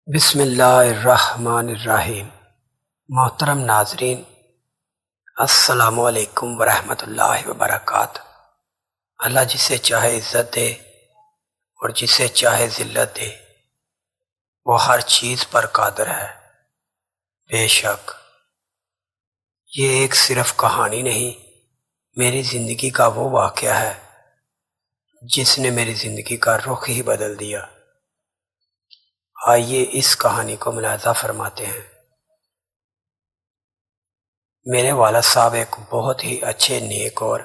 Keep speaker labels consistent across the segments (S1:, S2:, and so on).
S1: بسم اللہ الرحمن الرحیم۔ محترم ناظرین، السلام علیکم ورحمۃ اللہ وبرکاتہ۔ اللہ جسے چاہے عزت دے اور جسے چاہے ذلت دے، وہ ہر چیز پر قادر ہے۔ بے شک یہ ایک صرف کہانی نہیں، میری زندگی کا وہ واقعہ ہے جس نے میری زندگی کا رخ ہی بدل دیا۔ آئیے اس کہانی کو ملاحظہ فرماتے ہیں۔ میرے والد صاحب ایک بہت ہی اچھے، نیک اور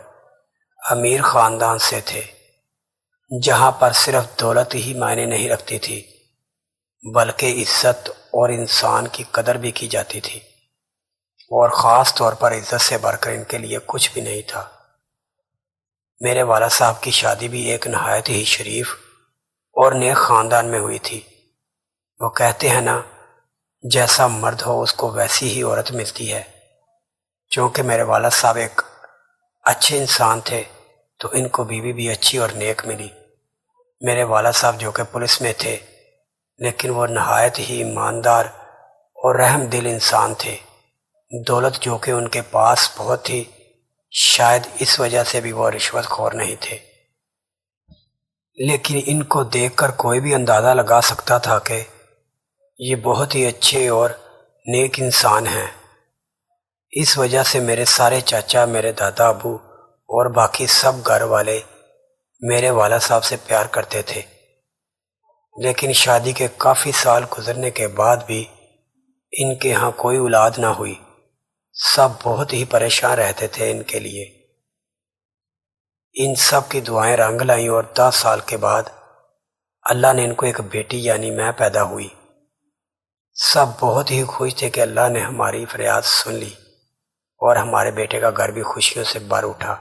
S1: امیر خاندان سے تھے، جہاں پر صرف دولت ہی معنی نہیں رکھتی تھی بلکہ عزت اور انسان کی قدر بھی کی جاتی تھی، اور خاص طور پر عزت سے بڑھ کر ان کے لیے کچھ بھی نہیں تھا۔ میرے والد صاحب کی شادی بھی ایک نہایت ہی شریف اور نیک خاندان میں ہوئی تھی۔ وہ کہتے ہیں نا، جیسا مرد ہو اس کو ویسی ہی عورت ملتی ہے۔ چونکہ میرے والد صاحب ایک اچھے انسان تھے تو ان کو بیوی بھی اچھی اور نیک ملی۔ میرے والد صاحب جو کہ پولیس میں تھے، لیکن وہ نہایت ہی ایماندار اور رحم دل انسان تھے۔ دولت جو کہ ان کے پاس بہت تھی، شاید اس وجہ سے بھی وہ رشوت خور نہیں تھے، لیکن ان کو دیکھ کر کوئی بھی اندازہ لگا سکتا تھا کہ یہ بہت ہی اچھے اور نیک انسان ہیں۔ اس وجہ سے میرے سارے چاچا، میرے دادا ابو اور باقی سب گھر والے میرے والد صاحب سے پیار کرتے تھے۔ لیکن شادی کے کافی سال گزرنے کے بعد بھی ان کے ہاں کوئی اولاد نہ ہوئی۔ سب بہت ہی پریشان رہتے تھے ان کے لیے۔ ان سب کی دعائیں رنگ لائیں اور 10 سال کے بعد اللہ نے ان کو ایک بیٹی یعنی میں پیدا ہوئی۔ سب بہت ہی خوش تھے کہ اللہ نے ہماری فریاد سن لی اور ہمارے بیٹے کا گھر بھی خوشیوں سے بھر اٹھا۔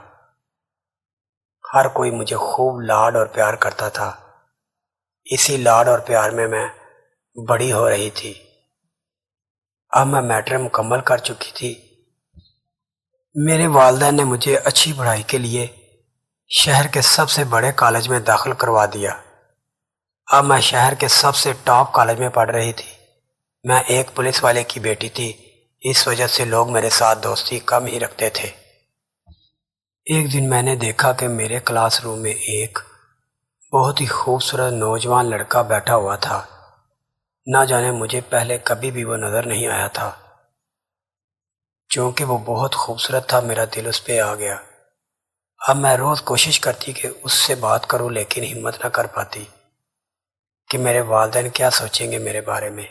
S1: ہر کوئی مجھے خوب لاڈ اور پیار کرتا تھا۔ اسی لاڈ اور پیار میں بڑی ہو رہی تھی۔ اب میں میٹرک مکمل کر چکی تھی۔ میرے والدین نے مجھے اچھی پڑھائی کے لیے شہر کے سب سے بڑے کالج میں داخل کروا دیا۔ اب میں شہر کے سب سے ٹاپ کالج میں پڑھ رہی تھی۔ میں ایک پولیس والے کی بیٹی تھی، اس وجہ سے لوگ میرے ساتھ دوستی کم ہی رکھتے تھے۔ ایک دن میں نے دیکھا کہ میرے کلاس روم میں ایک بہت ہی خوبصورت نوجوان لڑکا بیٹھا ہوا تھا۔ نہ جانے مجھے پہلے کبھی بھی وہ نظر نہیں آیا تھا۔ چونکہ وہ بہت خوبصورت تھا، میرا دل اس پہ آ گیا۔ اب میں روز کوشش کرتی کہ اس سے بات کروں، لیکن ہمت نہ کر پاتی کہ میرے والدین کیا سوچیں گے میرے بارے میں۔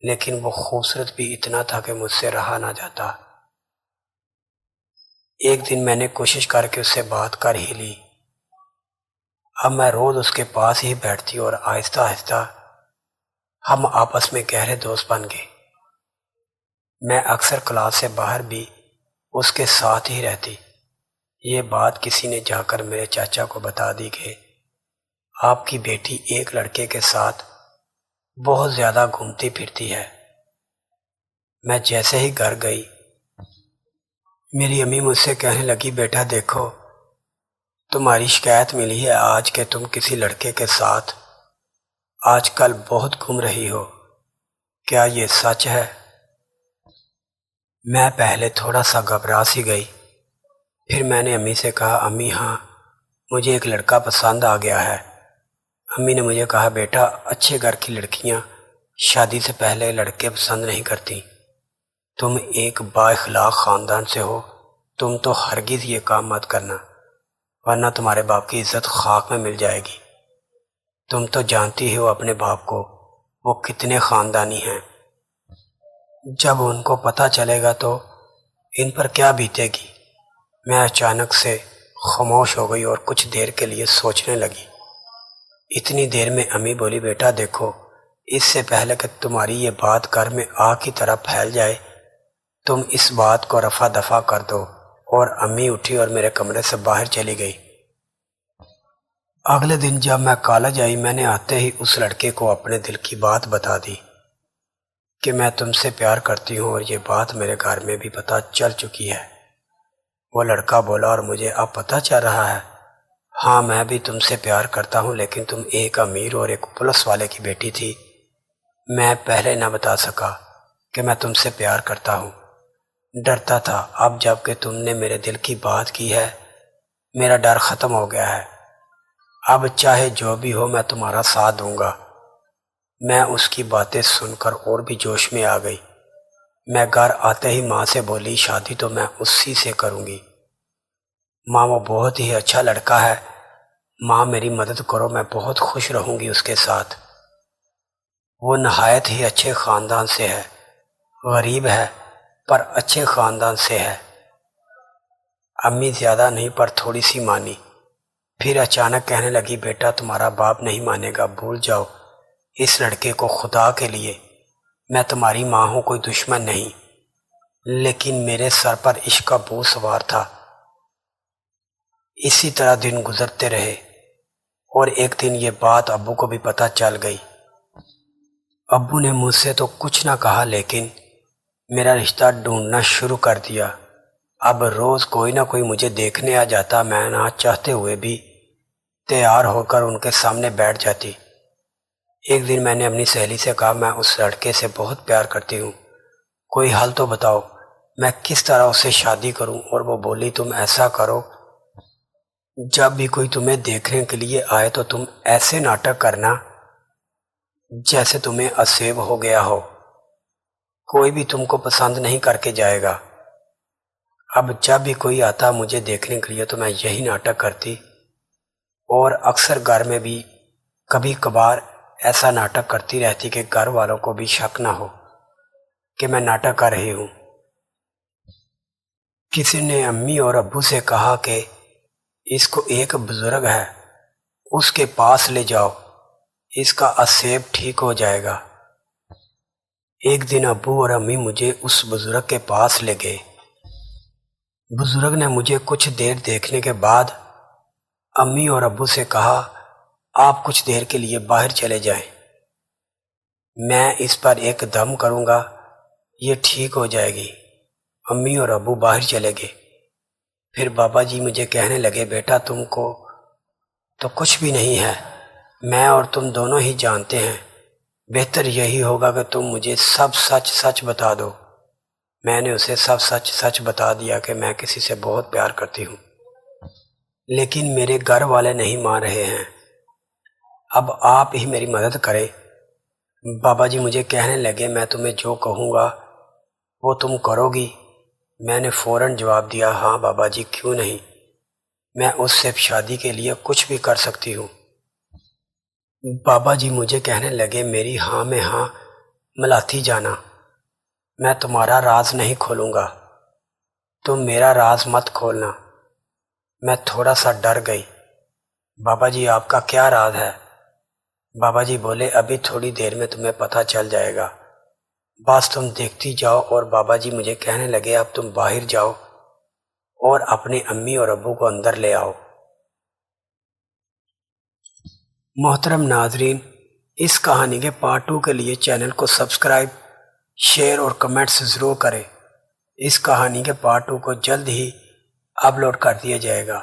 S1: لیکن وہ خوبصورت بھی اتنا تھا کہ مجھ سے رہا نہ جاتا۔ ایک دن میں نے کوشش کر کے اس سے بات کر ہی لی۔ اب میں روز اس کے پاس ہی بیٹھتی اور آہستہ آہستہ ہم آپس میں گہرے دوست بن گئے۔ میں اکثر کلاس سے باہر بھی اس کے ساتھ ہی رہتی۔ یہ بات کسی نے جا کر میرے چاچا کو بتا دی کہ آپ کی بیٹی ایک لڑکے کے ساتھ بہت زیادہ گھومتی پھرتی ہے۔ میں جیسے ہی گھر گئی، میری امی مجھ سے کہنے لگی، بیٹا دیکھو، تمہاری شکایت ملی ہے آج کہ تم کسی لڑکے کے ساتھ آج کل بہت گھوم رہی ہو، کیا یہ سچ ہے؟ میں پہلے تھوڑا سا گھبرا سی گئی، پھر میں نے امی سے کہا، امی ہاں، مجھے ایک لڑکا پسند آ گیا ہے۔ امی نے مجھے کہا، بیٹا اچھے گھر کی لڑکیاں شادی سے پہلے لڑکے پسند نہیں کرتی۔ تم ایک با اخلاق خاندان سے ہو، تم تو ہرگز یہ کام مت کرنا، ورنہ تمہارے باپ کی عزت خاک میں مل جائے گی۔ تم تو جانتی ہو اپنے باپ کو، وہ کتنے خاندانی ہیں۔ جب ان کو پتہ چلے گا تو ان پر کیا بیتے گی۔ میں اچانک سے خاموش ہو گئی اور کچھ دیر کے لیے سوچنے لگی۔ اتنی دیر میں امی بولی، بیٹا دیکھو، اس سے پہلے کہ تمہاری یہ بات گھر میں آگ کی طرح پھیل جائے، تم اس بات کو رفع دفع کر دو۔ اور امی اٹھی اور میرے کمرے سے باہر چلی گئی۔ اگلے دن جب میں کالج آئی، میں نے آتے ہی اس لڑکے کو اپنے دل کی بات بتا دی کہ میں تم سے پیار کرتی ہوں، اور یہ بات میرے گھر میں بھی پتہ چل چکی ہے۔ وہ لڑکا بولا، اور مجھے اب پتہ چل رہا ہے۔ ہاں، میں بھی تم سے پیار کرتا ہوں، لیکن تم ایک امیر اور ایک پولیس والے کی بیٹی تھی، میں پہلے نہ بتا سکا کہ میں تم سے پیار کرتا ہوں، ڈرتا تھا۔ اب جب کہ تم نے میرے دل کی بات کی ہے، میرا ڈر ختم ہو گیا ہے۔ اب چاہے جو بھی ہو میں تمہارا ساتھ دوں گا۔ میں اس کی باتیں سن کر اور بھی جوش میں آ گئی۔ میں گھر آتے ہی ماں سے بولی، شادی تو میں اسی سے کروں گی ماں، وہ بہت ہی اچھا لڑکا ہے، ماں میری مدد کرو، میں بہت خوش رہوں گی اس کے ساتھ۔ وہ نہایت ہی اچھے خاندان سے ہے، غریب ہے پر اچھے خاندان سے ہے۔ امی زیادہ نہیں پر تھوڑی سی مانی، پھر اچانک کہنے لگی، بیٹا تمہارا باپ نہیں مانے گا، بھول جاؤ اس لڑکے کو، خدا کے لیے میں تمہاری ماں ہوں، کوئی دشمن نہیں، لیکن میرے سر پر عشق کا بھوت سوار تھا۔ اسی طرح دن گزرتے رہے اور ایک دن یہ بات ابو کو بھی پتہ چل گئی۔ ابو نے مجھ سے تو کچھ نہ کہا لیکن میرا رشتہ ڈھونڈنا شروع کر دیا۔ اب روز کوئی نہ کوئی مجھے دیکھنے آ جاتا، میں نہ چاہتے ہوئے بھی تیار ہو کر ان کے سامنے بیٹھ جاتی۔ ایک دن میں نے اپنی سہیلی سے کہا، میں اس لڑکے سے بہت پیار کرتی ہوں، کوئی حل تو بتاؤ، میں کس طرح اس سے شادی کروں؟ اور وہ بولی، تم ایسا کرو، جب بھی کوئی تمہیں دیکھنے کے لیے آئے تو تم ایسے ناٹک کرنا جیسے تمہیں اسیب ہو گیا ہو، کوئی بھی تم کو پسند نہیں کر کے جائے گا۔ اب جب بھی کوئی آتا مجھے دیکھنے کے لیے تو میں یہی ناٹک کرتی، اور اکثر گھر میں بھی کبھی کبھار ایسا ناٹک کرتی رہتی کہ گھر والوں کو بھی شک نہ ہو کہ میں ناٹک کر رہی ہوں۔ کسی نے امی اور ابو سے کہا کہ اس کو ایک بزرگ ہے، اس کے پاس لے جاؤ، اس کا اسیب ٹھیک ہو جائے گا۔ ایک دن ابو اور امی مجھے اس بزرگ کے پاس لے گئے۔ بزرگ نے مجھے کچھ دیر دیکھنے کے بعد امی اور ابو سے کہا، آپ کچھ دیر کے لیے باہر چلے جائیں، میں اس پر ایک دم کروں گا، یہ ٹھیک ہو جائے گی۔ امی اور ابو باہر چلے گئے۔ پھر بابا جی مجھے کہنے لگے، بیٹا تم کو تو کچھ بھی نہیں ہے، میں اور تم دونوں ہی جانتے ہیں، بہتر یہی ہوگا کہ تم مجھے سب سچ سچ بتا دو۔ میں نے اسے سب سچ سچ بتا دیا کہ میں کسی سے بہت پیار کرتی ہوں، لیکن میرے گھر والے نہیں مان رہے ہیں، اب آپ ہی میری مدد کریں۔ بابا جی مجھے کہنے لگے، میں تمہیں جو کہوں گا وہ تم کرو گی؟ میں نے فوراً جواب دیا، ہاں بابا جی، کیوں نہیں، میں اس سے شادی کے لیے کچھ بھی کر سکتی ہوں۔ بابا جی مجھے کہنے لگے، میری ہاں میں ہاں ملاتی جانا، میں تمہارا راز نہیں کھولوں گا، تم میرا راز مت کھولنا۔ میں تھوڑا سا ڈر گئی۔ بابا جی آپ کا کیا راز ہے؟ بابا جی بولے، ابھی تھوڑی دیر میں تمہیں پتہ چل جائے گا، بس تم دیکھتی جاؤ۔ اور بابا جی مجھے کہنے لگے، اب تم باہر جاؤ اور اپنی امی اور ابو کو اندر لے آؤ۔ محترم ناظرین، اس کہانی کے پارٹ 2 کے لیے چینل کو سبسکرائب، شیئر اور کمنٹس ضرور کریں۔ اس کہانی کے پارٹ 2 کو جلد ہی اپلوڈ کر دیا جائے گا۔